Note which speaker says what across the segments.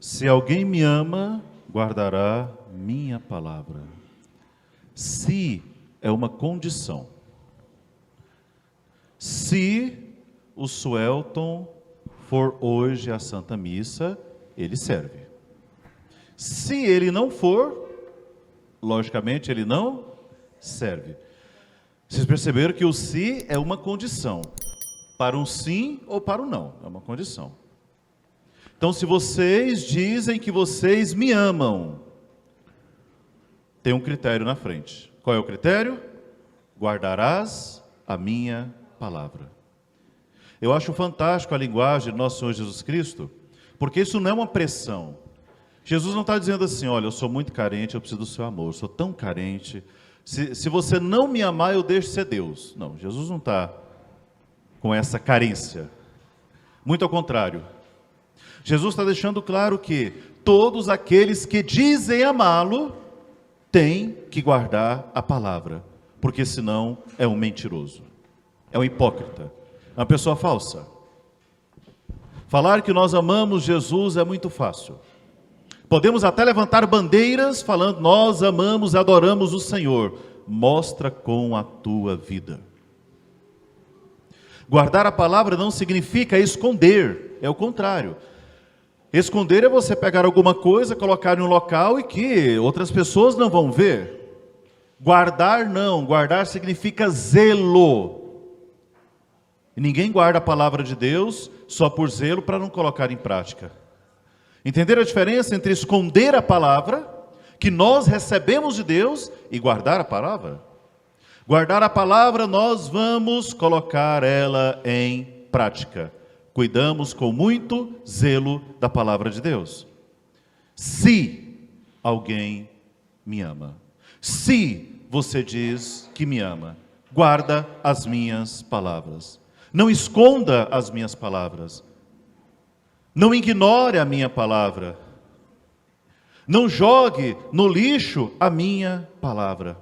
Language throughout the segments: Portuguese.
Speaker 1: Se alguém me ama, guardará minha palavra. Se é uma condição. Se o Suelton for hoje à Santa Missa, ele serve. Se ele não for, logicamente ele não serve. Vocês perceberam que o se é uma condição. Para um sim ou para um não, é uma condição. Então, se vocês dizem que vocês me amam, tem um critério na frente. Qual é o critério? Guardarás a minha palavra. Eu acho fantástico a linguagem do nosso Senhor Jesus Cristo, porque isso não é uma pressão. Jesus não está dizendo assim, olha, eu sou muito carente, eu preciso do seu amor, eu sou tão carente, se você não me amar, eu deixo de ser Deus. Não, Jesus não está com essa carência. Muito ao contrário. Jesus está deixando claro que todos aqueles que dizem amá-lo, têm que guardar a palavra, porque senão é um mentiroso, é um hipócrita, é uma pessoa falsa. Falar que nós amamos Jesus é muito fácil. Podemos até levantar bandeiras falando, nós amamos e adoramos o Senhor. Mostra com a tua vida. Guardar a palavra não significa esconder, é o contrário. Esconder é você pegar alguma coisa, colocar em um local e que outras pessoas não vão ver. Guardar não, guardar significa zelo. E ninguém guarda a palavra de Deus só por zelo para não colocar em prática. Entenderam a diferença entre esconder a palavra, que nós recebemos de Deus, e guardar a palavra? Guardar a palavra, nós vamos colocar ela em prática. Cuidamos com muito zelo da palavra de Deus. Se alguém me ama, se você diz que me ama, guarda as minhas palavras. Não esconda as minhas palavras. Não ignore a minha palavra. Não jogue no lixo a minha palavra.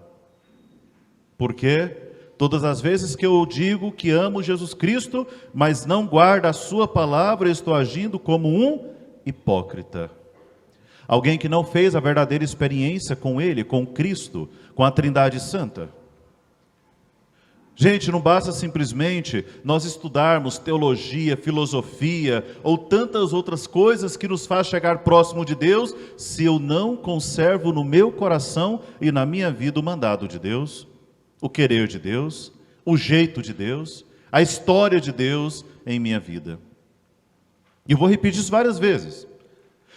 Speaker 1: Porque todas as vezes que eu digo que amo Jesus Cristo, mas não guardo a sua palavra, eu estou agindo como um hipócrita. Alguém que não fez a verdadeira experiência com Ele, com Cristo, com a Trindade Santa. Gente, não basta simplesmente nós estudarmos teologia, filosofia ou tantas outras coisas que nos faz chegar próximo de Deus, se eu não conservo no meu coração e na minha vida o mandado de Deus, o querer de Deus, o jeito de Deus, a história de Deus em minha vida. E eu vou repetir isso várias vezes.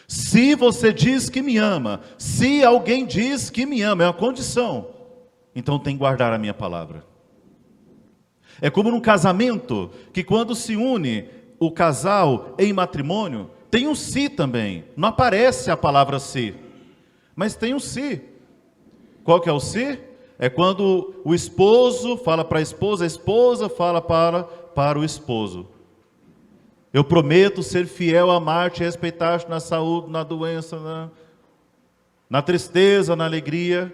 Speaker 1: Se você diz que me ama, se alguém diz que me ama, é uma condição, então tem que guardar a minha palavra. É como num casamento, que quando se une o casal em matrimônio, tem um si também. Não aparece a palavra si, mas tem um si. Qual que é o si? É quando o esposo fala para a esposa fala para o esposo. Eu prometo ser fiel, amar-te e respeitar-te na saúde, na doença, na tristeza, na alegria,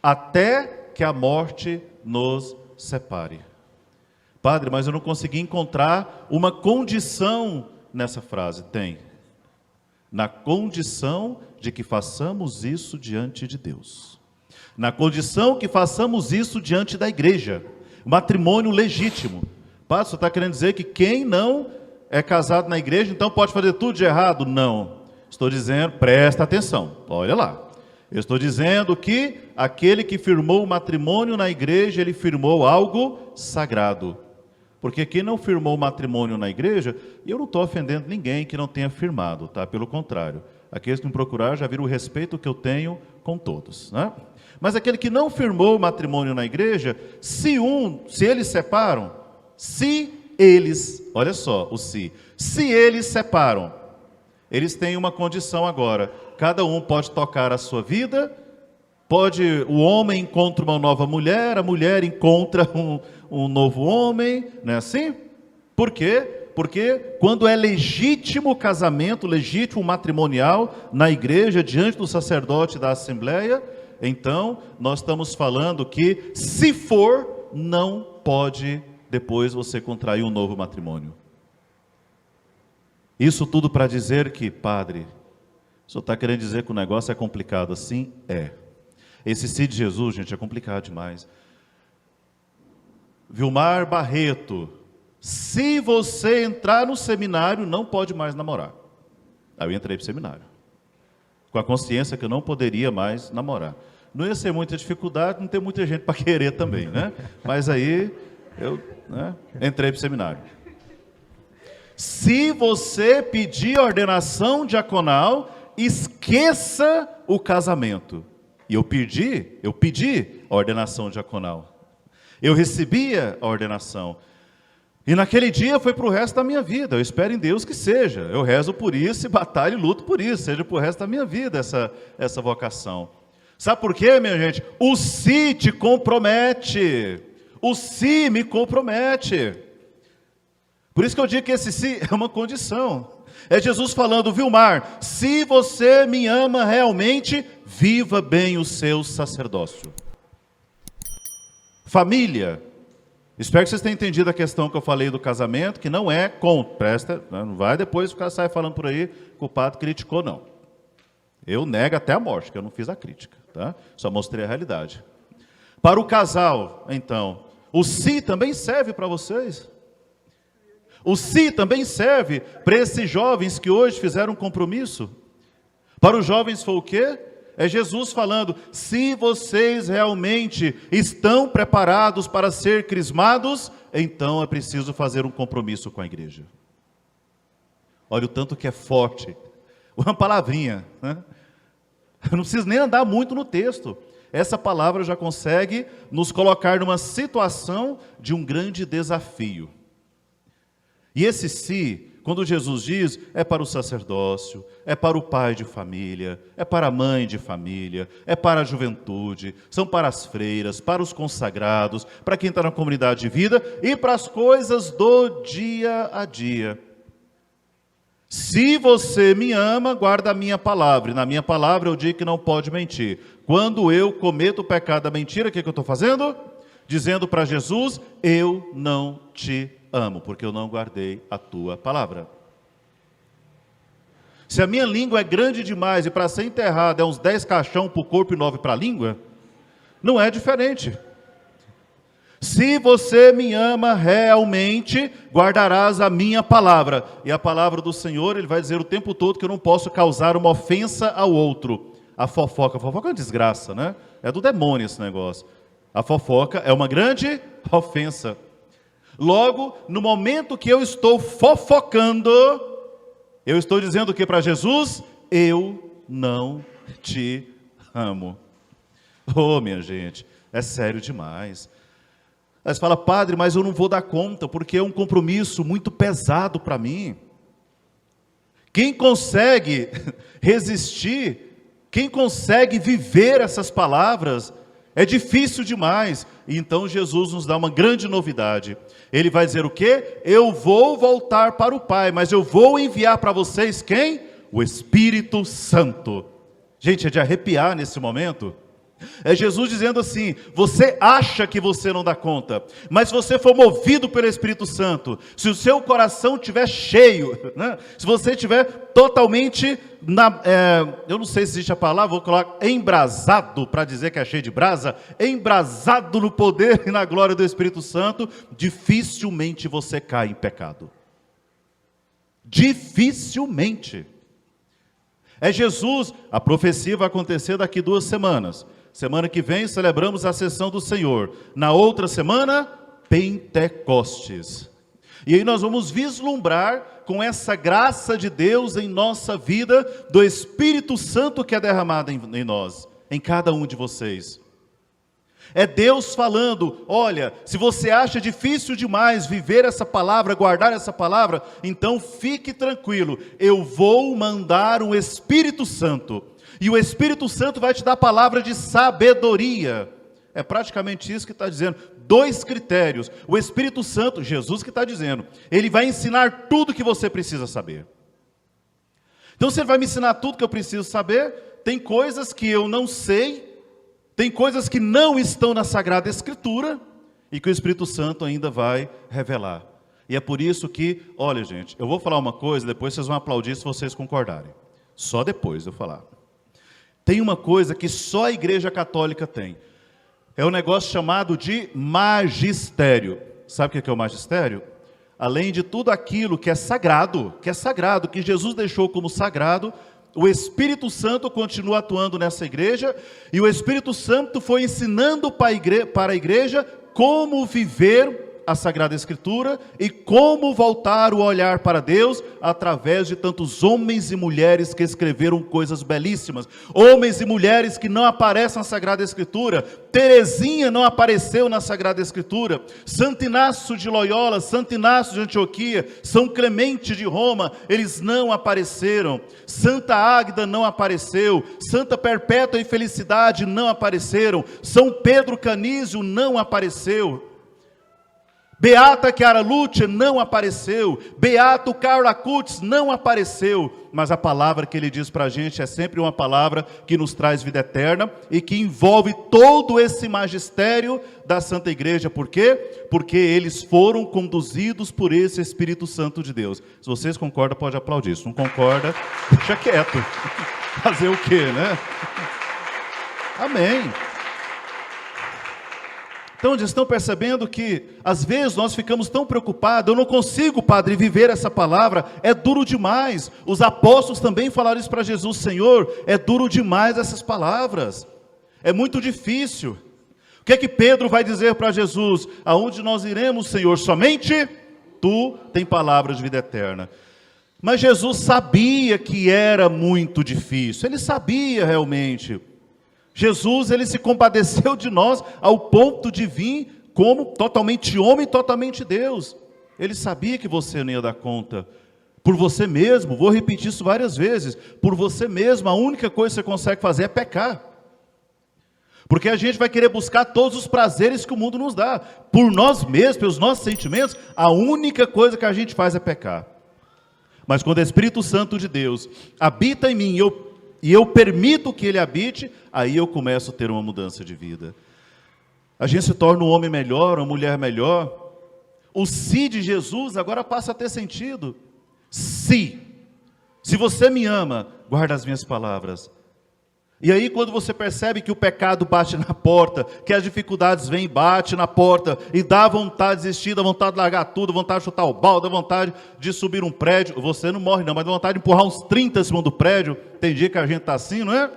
Speaker 1: até que a morte nos separe. Padre, mas eu não consegui encontrar uma condição nessa frase. Tem. Na condição de que façamos isso diante de Deus. Na condição que façamos isso diante da igreja. Matrimônio legítimo. Padre, você está querendo dizer que quem não é casado na igreja, então pode fazer tudo de errado? Não. Estou dizendo, presta atenção. Olha lá. Eu estou dizendo que aquele que firmou o matrimônio na igreja, ele firmou algo sagrado. Porque quem não firmou o matrimônio na igreja, e eu não estou ofendendo ninguém que não tenha firmado, tá? Pelo contrário, aqueles que me procuraram já viram o respeito que eu tenho com todos, né? Mas aquele que não firmou o matrimônio na igreja, se eles separam, olha só o se eles separam, eles têm uma condição agora, cada um pode tocar a sua vida, o homem encontra uma nova mulher, a mulher encontra um novo homem, não é assim? Por quê? Porque quando é legítimo o casamento, legítimo matrimonial na igreja, diante do sacerdote da assembleia, então nós estamos falando que, se for, não pode depois você contrair um novo matrimônio. Isso tudo para dizer que, padre, O senhor está querendo dizer que o negócio é complicado assim? É. Esse se de Jesus, gente, é complicado demais. Vilmar Barreto, se você entrar no seminário, não pode mais namorar. Aí eu entrei para o seminário, com a consciência que eu não poderia mais namorar. Não ia ser muita dificuldade, não tem muita gente para querer também, né? Mas aí eu entrei para o seminário. Se você pedir ordenação diaconal, esqueça o casamento. E eu pedi a ordenação diaconal. Eu recebia a ordenação. E naquele dia foi para o resto da minha vida. Eu espero em Deus que seja. Eu rezo por isso e batalho e luto por isso. Seja para o resto da minha vida essa vocação. Sabe por quê, minha gente? O se te compromete. O se me compromete. Por isso que eu digo que esse se é uma condição. É Jesus falando, Vilmar, se você me ama realmente, viva bem o seu sacerdócio. Família. Espero que vocês tenham entendido a questão que eu falei do casamento, que não é presta, não vai depois o cara sair falando por aí que o padre criticou, não. Eu nego até a morte, que eu não fiz a crítica, tá? Só mostrei a realidade. Para o casal, então, o se também serve para vocês. O se também serve para esses jovens que hoje fizeram um compromisso. Para os jovens foi o quê? É Jesus falando, se vocês realmente estão preparados para ser crismados, então é preciso fazer um compromisso com a igreja. Olha o tanto que é forte. Uma palavrinha, né? Eu não preciso nem andar muito no texto. Essa palavra já consegue nos colocar numa situação de um grande desafio. E esse se, quando Jesus diz, é para o sacerdócio, é para o pai de família, é para a mãe de família, é para a juventude, são para as freiras, para os consagrados, para quem está na comunidade de vida e para as coisas do dia a dia. Se você me ama, guarda a minha palavra. E na minha palavra eu digo que não pode mentir. Quando eu cometo o pecado da mentira, o que eu estou fazendo? Dizendo para Jesus, eu não te amo, porque eu não guardei a tua palavra. Se a minha língua é grande demais e para ser enterrada é uns 10 caixão para o corpo e 9 para a língua, não é diferente. Se você me ama realmente, guardarás a minha palavra. E a palavra do Senhor, Ele vai dizer o tempo todo que eu não posso causar uma ofensa ao outro. A fofoca é uma desgraça, né? É do demônio esse negócio. A fofoca é uma grande ofensa. Logo, no momento que eu estou fofocando, eu estou dizendo o que para Jesus? Eu não te amo. Oh, minha gente, é sério demais. Aí você fala, padre, mas eu não vou dar conta, porque é um compromisso muito pesado para mim. Quem consegue resistir, quem consegue viver essas palavras, é difícil demais. E então Jesus nos dá uma grande novidade. Ele vai dizer o quê? Eu vou voltar para o Pai, mas eu vou enviar para vocês quem? O Espírito Santo. Gente, é de arrepiar nesse momento. É Jesus dizendo assim, você acha que você não dá conta, mas se você for movido pelo Espírito Santo, se o seu coração estiver cheio, né? Se você estiver totalmente, eu não sei se existe a palavra, vou colocar embrasado, para dizer que é cheio de brasa, embrasado no poder e na glória do Espírito Santo, dificilmente você cai em pecado. Dificilmente. É Jesus, a profecia vai acontecer daqui 2 semanas. Semana que vem celebramos a sessão do Senhor. Na outra semana, Pentecostes. E aí nós vamos vislumbrar com essa graça de Deus em nossa vida, do Espírito Santo que é derramado em nós, em cada um de vocês. É Deus falando, olha, se você acha difícil demais viver essa palavra, guardar essa palavra, então fique tranquilo, eu vou mandar o Espírito Santo. E o Espírito Santo vai te dar a palavra de sabedoria. É praticamente isso que está dizendo. 2 critérios. O Espírito Santo, Jesus que está dizendo, ele vai ensinar tudo que você precisa saber. Então, se ele vai me ensinar tudo que eu preciso saber, tem coisas que eu não sei, tem coisas que não estão na Sagrada Escritura, e que o Espírito Santo ainda vai revelar. E é por isso que, olha gente, eu vou falar uma coisa, depois vocês vão aplaudir se vocês concordarem. Só depois eu falar. Tem uma coisa que só a Igreja Católica tem. É um negócio chamado de magistério. Sabe o que é o magistério? Além de tudo aquilo que é sagrado, que Jesus deixou como sagrado, o Espírito Santo continua atuando nessa igreja, e o Espírito Santo foi ensinando para a igreja como viver a Sagrada Escritura e como voltar o olhar para Deus através de tantos homens e mulheres que escreveram coisas belíssimas. Homens e mulheres que não aparecem na Sagrada Escritura. Teresinha não apareceu na Sagrada Escritura. Santo Inácio de Loyola, Santo Inácio de Antioquia, São Clemente de Roma, eles não apareceram. Santa Águeda não apareceu. Santa Perpétua e Felicidade não apareceram. São Pedro Canísio não apareceu. Beata Chiara Lúcia não apareceu, Beato Carlo Acutis não apareceu, mas a palavra que ele diz para a gente é sempre uma palavra que nos traz vida eterna e que envolve todo esse magistério da Santa Igreja. Por quê? Porque eles foram conduzidos por esse Espírito Santo de Deus. Se vocês concordam, pode aplaudir. Se não concorda, deixa quieto. Fazer o quê, né? Amém. Então, eles estão percebendo que, às vezes, nós ficamos tão preocupados, eu não consigo, Padre, viver essa palavra, é duro demais. Os apóstolos também falaram isso para Jesus: Senhor, é duro demais essas palavras, é muito difícil. O que é que Pedro vai dizer para Jesus? Aonde nós iremos, Senhor? Somente Tu tem palavras de vida eterna. Mas Jesus sabia que era muito difícil, ele sabia realmente. Jesus, ele se compadeceu de nós ao ponto de vir como totalmente homem, totalmente Deus. Ele sabia que você não ia dar conta. Por você mesmo, vou repetir isso várias vezes, por você mesmo, a única coisa que você consegue fazer é pecar. Porque a gente vai querer buscar todos os prazeres que o mundo nos dá. Por nós mesmos, pelos nossos sentimentos, a única coisa que a gente faz é pecar. Mas quando o Espírito Santo de Deus habita em mim e eu permito que ele habite, aí eu começo a ter uma mudança de vida. A gente se torna um homem melhor, uma mulher melhor. O se de Jesus agora passa a ter sentido. Se você me ama, guarda as minhas palavras. E aí quando você percebe que o pecado bate na porta, que as dificuldades vêm e bate na porta, e dá vontade de desistir, dá vontade de largar tudo, dá vontade de chutar o balde, dá vontade de subir um prédio, você não morre não, mas dá vontade de empurrar uns 30 em cima do prédio, tem dia que a gente está assim, não é?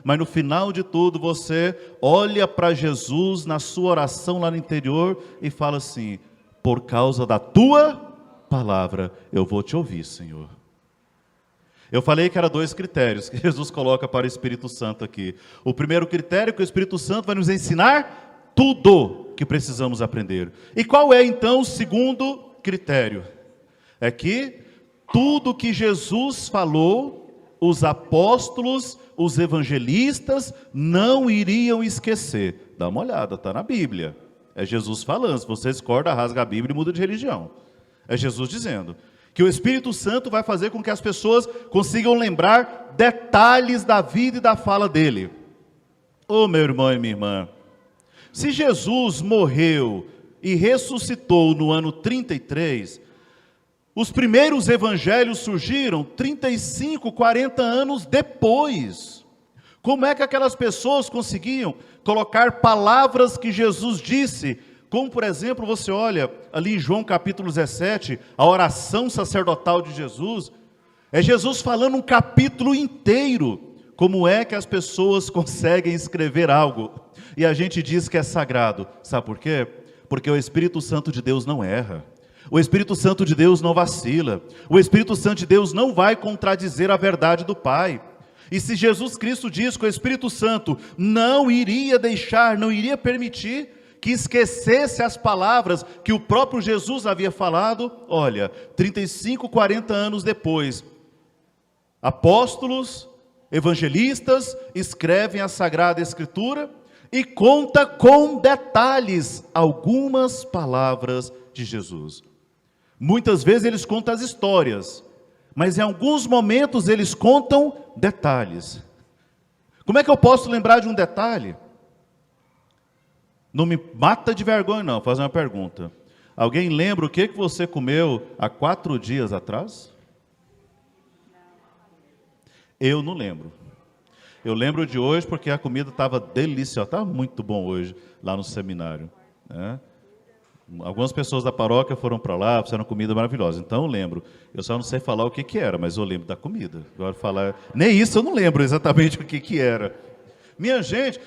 Speaker 1: Mas no final de tudo você olha para Jesus na sua oração lá no interior e fala assim: por causa da tua palavra eu vou te ouvir, Senhor. Eu falei que eram 2 critérios que Jesus coloca para o Espírito Santo aqui. O primeiro critério é que o Espírito Santo vai nos ensinar tudo que precisamos aprender. E qual é então o segundo critério? É que tudo que Jesus falou, os apóstolos, os evangelistas não iriam esquecer. Dá uma olhada, está na Bíblia. É Jesus falando. Se você discorda, rasga a Bíblia e muda de religião. É Jesus dizendo que o Espírito Santo vai fazer com que as pessoas consigam lembrar detalhes da vida e da fala dele. Ô meu irmão e minha irmã, se Jesus morreu e ressuscitou no ano 33, os primeiros evangelhos surgiram 35, 40 anos depois. Como é que aquelas pessoas conseguiam colocar palavras que Jesus disse? Como, por exemplo, você olha ali em João capítulo 17, a oração sacerdotal de Jesus, é Jesus falando um capítulo inteiro. Como é que as pessoas conseguem escrever algo e a gente diz que é sagrado? Sabe por quê? Porque o Espírito Santo de Deus não erra. O Espírito Santo de Deus não vacila. O Espírito Santo de Deus não vai contradizer a verdade do Pai. E se Jesus Cristo diz que o Espírito Santo não iria deixar, não iria permitir que esquecesse as palavras que o próprio Jesus havia falado, olha, 35, 40 anos depois, apóstolos, evangelistas escrevem a Sagrada Escritura e conta com detalhes algumas palavras de Jesus. Muitas vezes eles contam as histórias, mas em alguns momentos eles contam detalhes. Como é que eu posso lembrar de um detalhe? Não me mata de vergonha não, vou fazer uma pergunta. Alguém lembra o que você comeu há 4 dias atrás? Eu não lembro. Eu lembro de hoje porque a comida estava deliciosa, estava muito bom hoje, lá no seminário, né? Algumas pessoas da paróquia foram para lá, fizeram comida maravilhosa, então eu lembro. Eu só não sei falar o que que era, mas eu lembro da comida. Agora falar, nem isso eu não lembro exatamente o que que era. Minha gente,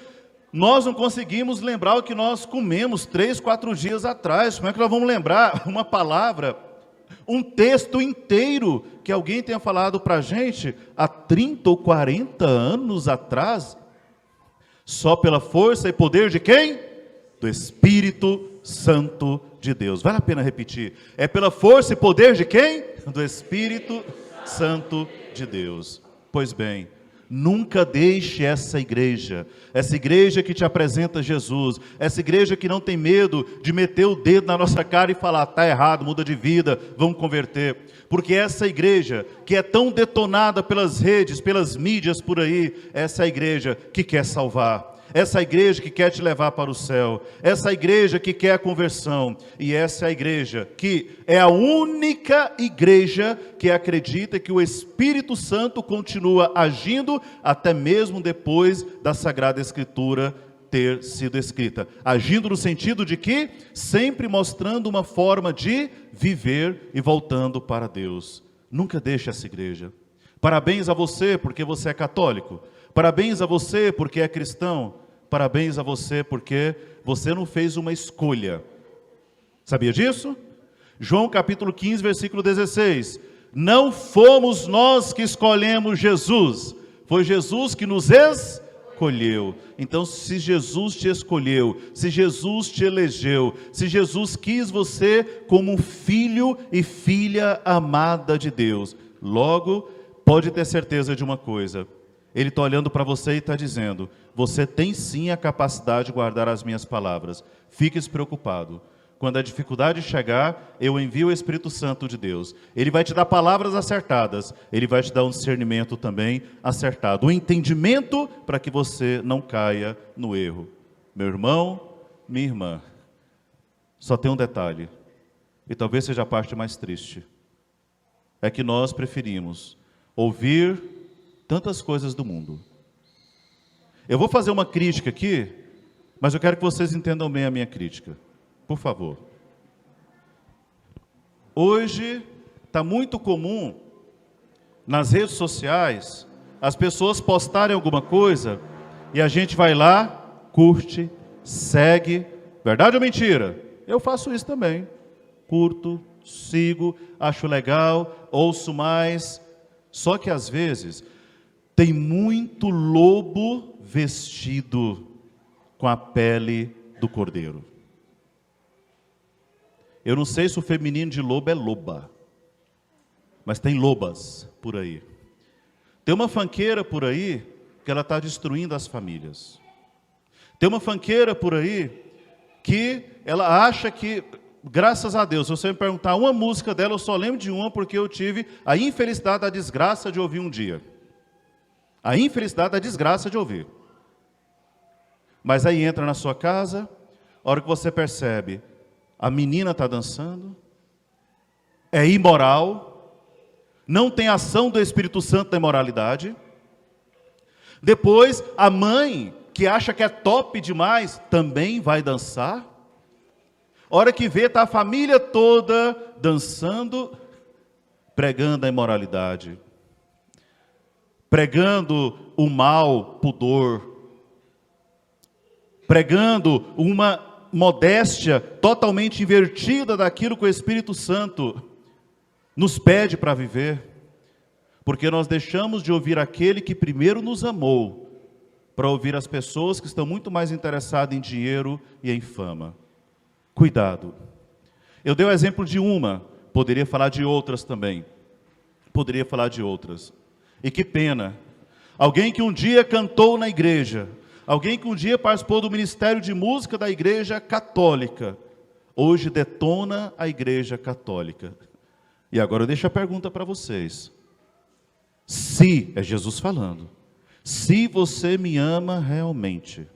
Speaker 1: nós não conseguimos lembrar o que nós comemos 3, 4 dias atrás. Como é que nós vamos lembrar uma palavra, um texto inteiro que alguém tenha falado para a gente há 30 ou 40 anos atrás? Só pela força e poder de quem? Do Espírito Santo de Deus. Vale a pena repetir. É pela força e poder de quem? Do Espírito Santo de Deus. Pois bem, nunca deixe essa igreja que te apresenta Jesus, essa igreja que não tem medo de meter o dedo na nossa cara e falar, está errado, muda de vida, vamos converter. Porque essa igreja que é tão detonada pelas redes, pelas mídias por aí, essa é a igreja que quer salvar. Essa igreja que quer te levar para o céu, essa igreja que quer a conversão, e essa é a igreja que é a única igreja que acredita que o Espírito Santo continua agindo até mesmo depois da Sagrada Escritura ter sido escrita. Agindo no sentido de que sempre mostrando uma forma de viver e voltando para Deus. Nunca deixe essa igreja. Parabéns a você porque você é católico. Parabéns a você porque é cristão. Parabéns a você porque você não fez uma escolha. Sabia disso? João capítulo 15, versículo 16. Não fomos nós que escolhemos Jesus. Foi Jesus que nos escolheu. Então, se Jesus te escolheu, se Jesus te elegeu, se Jesus quis você como filho e filha amada de Deus, logo, pode ter certeza de uma coisa. Ele está olhando para você e está dizendo, você tem sim a capacidade de guardar as minhas palavras. Fique despreocupado. Quando a dificuldade chegar, eu envio o Espírito Santo de Deus. Ele vai te dar palavras acertadas. Ele vai te dar um discernimento também acertado. Um entendimento para que você não caia no erro. Meu irmão, minha irmã, só tem um detalhe. E talvez seja a parte mais triste. É que nós preferimos ouvir tantas coisas do mundo. Eu vou fazer uma crítica aqui, mas eu quero que vocês entendam bem a minha crítica. Por favor. Hoje está muito comum nas redes sociais as pessoas postarem alguma coisa e a gente vai lá, curte, segue. Verdade ou mentira? Eu faço isso também. Curto, sigo, acho legal, ouço mais. Só que às vezes tem muito lobo vestido com a pele do cordeiro. Eu não sei se o feminino de lobo é loba, mas tem lobas por aí. Tem uma funkeira por aí que ela está destruindo as famílias. Tem uma funkeira por aí que ela acha que, graças a Deus, se você me perguntar uma música dela, eu só lembro de uma porque eu tive a infelicidade, a desgraça de ouvir um dia. A infelicidade, a desgraça de ouvir. Mas aí entra na sua casa, a hora que você percebe, a menina está dançando, é imoral, não tem ação do Espírito Santo da imoralidade. Depois, a mãe, que acha que é top demais, também vai dançar. A hora que vê, está a família toda dançando, pregando a imoralidade, pregando o mal pudor, pregando uma modéstia totalmente invertida daquilo que o Espírito Santo nos pede para viver, porque nós deixamos de ouvir aquele que primeiro nos amou, para ouvir as pessoas que estão muito mais interessadas em dinheiro e em fama. Cuidado. Eu dei o exemplo de uma, poderia falar de outras também. Poderia falar de outras. E que pena. Alguém que um dia cantou na igreja, alguém que um dia participou do ministério de música da igreja católica, hoje detona a igreja católica. E agora eu deixo a pergunta para vocês. Se, é Jesus falando, se você me ama realmente,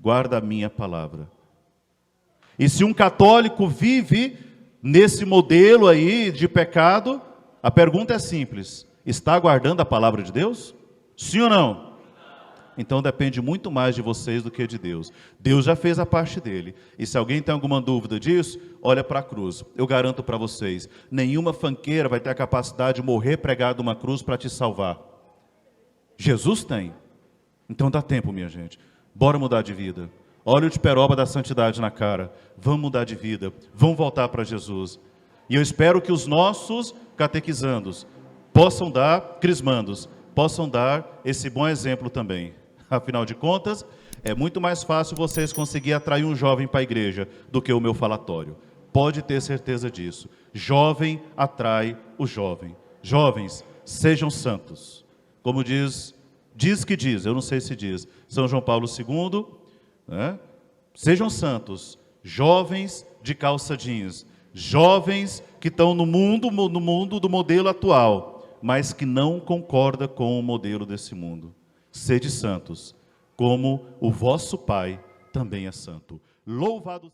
Speaker 1: guarda a minha palavra. E se um católico vive nesse modelo aí de pecado, a pergunta é simples, está guardando a palavra de Deus? Sim ou não? Então depende muito mais de vocês do que de Deus. Deus já fez a parte dele. E se alguém tem alguma dúvida disso, olha para a cruz. Eu garanto para vocês, nenhuma fanqueira vai ter a capacidade de morrer pregado uma cruz para te salvar. Jesus tem. Então dá tempo, minha gente. Bora mudar de vida. Olha o de peroba da santidade na cara. Vamos mudar de vida. Vamos voltar para Jesus. E eu espero que os nossos catequizandos possam dar, crismandos, possam dar esse bom exemplo também. Afinal de contas, é muito mais fácil vocês conseguirem atrair um jovem para a igreja do que o meu falatório. Pode ter certeza disso. Jovem atrai o jovem. Jovens, sejam santos. Como diz, eu não sei se diz, São João Paulo II, né? Sejam santos, jovens de calça jeans, jovens que estão no mundo do modelo atual, mas que não concorda com o modelo desse mundo. Sede santos, como o vosso Pai também é santo. Louvado